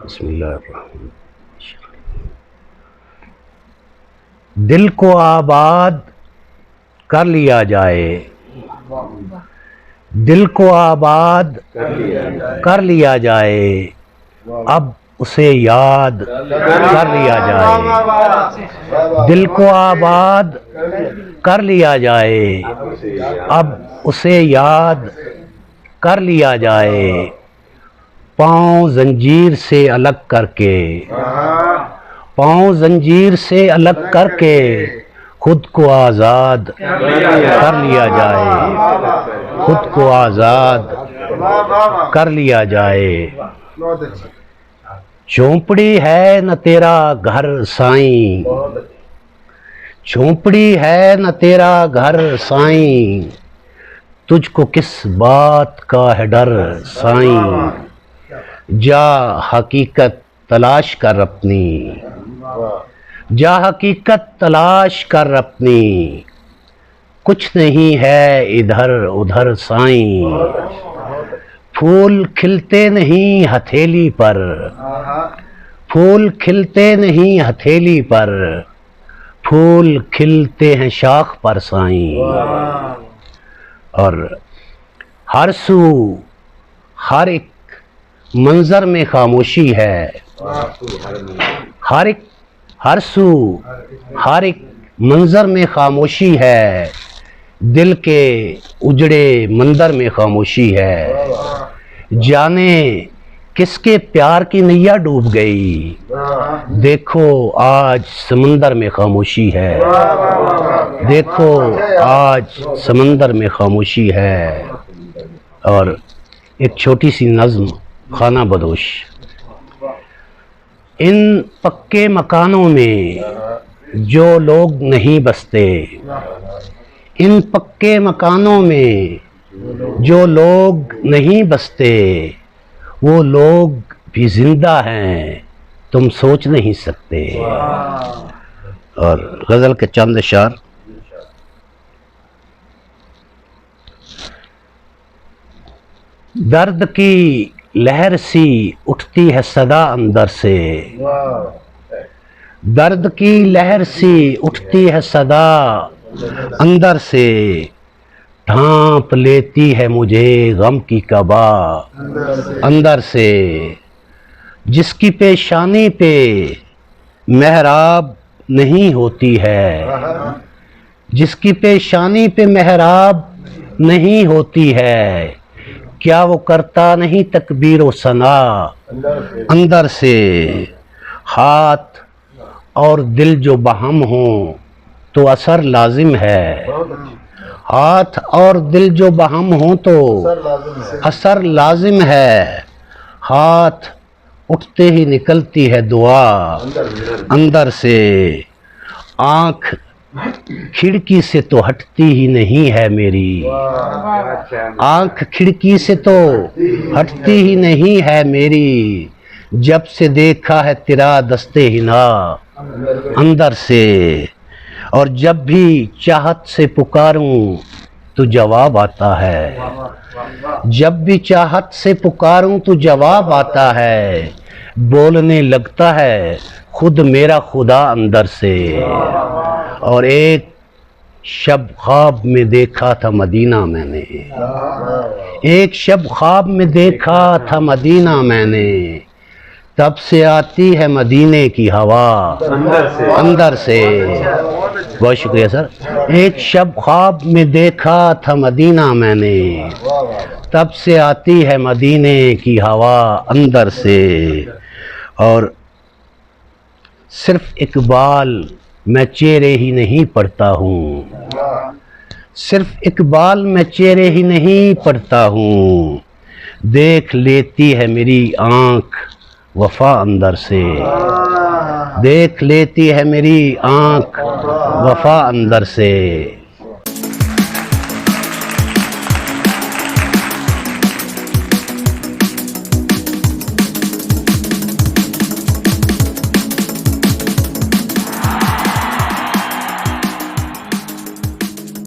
بسم اللہ الرحمن۔ دل کو آباد کر لیا جائے، دل کو آباد کر لیا جائے، اب اسے یاد کر لیا جائے۔ دل کو آباد کر لیا جائے، اب اسے یاد کر لیا جائے۔ پاؤں زنجیر سے الگ کر کے، پاؤں زنجیر سے الگ کر کے خود کو آزاد کر لیا جائے، خود کو آزاد کر لیا جائے۔ جھونپڑی ہے نہ تیرا گھر سائیں، جھونپڑی ہے نہ تیرا گھر سائیں، تجھ کو کس بات کا ہے ڈر سائیں۔ جا حقیقت تلاش کر اپنی، جا حقیقت تلاش کر اپنی، کچھ نہیں ہے ادھر ادھر سائیں۔ پھول کھلتے نہیں ہتھیلی پر، پھول کھلتے نہیں ہتھیلی پر، پھول کھلتے ہیں شاخ پر سائیں۔ اور ہر سو ہر ایک منظر میں خاموشی ہے، ہر سو ہر ایک منظر میں خاموشی ہے، دل کے اجڑے مندر میں خاموشی ہے۔ جانے کس کے پیار کی نیا ڈوب گئی، دیکھو آج سمندر میں خاموشی ہے، دیکھو آج سمندر میں خاموشی ہے۔ اور ایک چھوٹی سی نظم خانہ بدوش۔ ان پکے مکانوں میں جو لوگ نہیں بستے، ان پکے مکانوں میں جو لوگ نہیں بستے، وہ لوگ بھی زندہ ہیں تم سوچ نہیں سکتے۔ اور غزل کے چند اشعار۔ درد کی لہر سی اٹھتی ہے صدا اندر سے، درد کی لہر سی اٹھتی ہے صدا اندر سے، ڈھانپ لیتی ہے مجھے غم کی قبا اندر سے۔ جس کی پیشانی پہ محراب نہیں ہوتی ہے، جس کی پیشانی پہ محراب نہیں ہوتی ہے، کیا وہ کرتا نہیں تکبیر و ثنا اندر سے۔ ہاتھ اور دل جو باہم ہوں تو اثر لازم ہے، ہاتھ اور دل جو باہم ہوں تو اثر لازم ہے۔ ہاتھ اٹھتے ہی نکلتی ہے دعا اندر سے، آنکھ کھڑکی سے تو ہٹتی ہی نہیں ہے میری، آنکھ کھڑکی سے تو ہٹتی ہی نہیں ہے میری، جب سے دیکھا ہے تیرا دستے ہنا اندر سے۔ اور جب بھی چاہت سے پکاروں تو جواب آتا ہے، جب بھی چاہت سے پکاروں تو جواب آتا ہے، بولنے لگتا ہے خود میرا خدا اندر سے۔ اور ایک شب خواب میں دیکھا تھا مدینہ میں نے، ایک شب خواب میں دیکھا تھا مدینہ میں نے، تب سے آتی ہے مدینے کی ہوا اندر سے۔ بہت شکریہ سر۔ ایک شب خواب میں دیکھا تھا مدینہ میں نے، تب سے آتی ہے مدینے کی ہوا اندر سے۔ اور صرف اقبال میں چہرے ہی نہیں پڑھتا ہوں، صرف اقبال میں چہرے ہی نہیں پڑھتا ہوں، دیکھ لیتی ہے میری آنکھ وفا اندر سے، دیکھ لیتی ہے میری آنکھ وفا اندر سے۔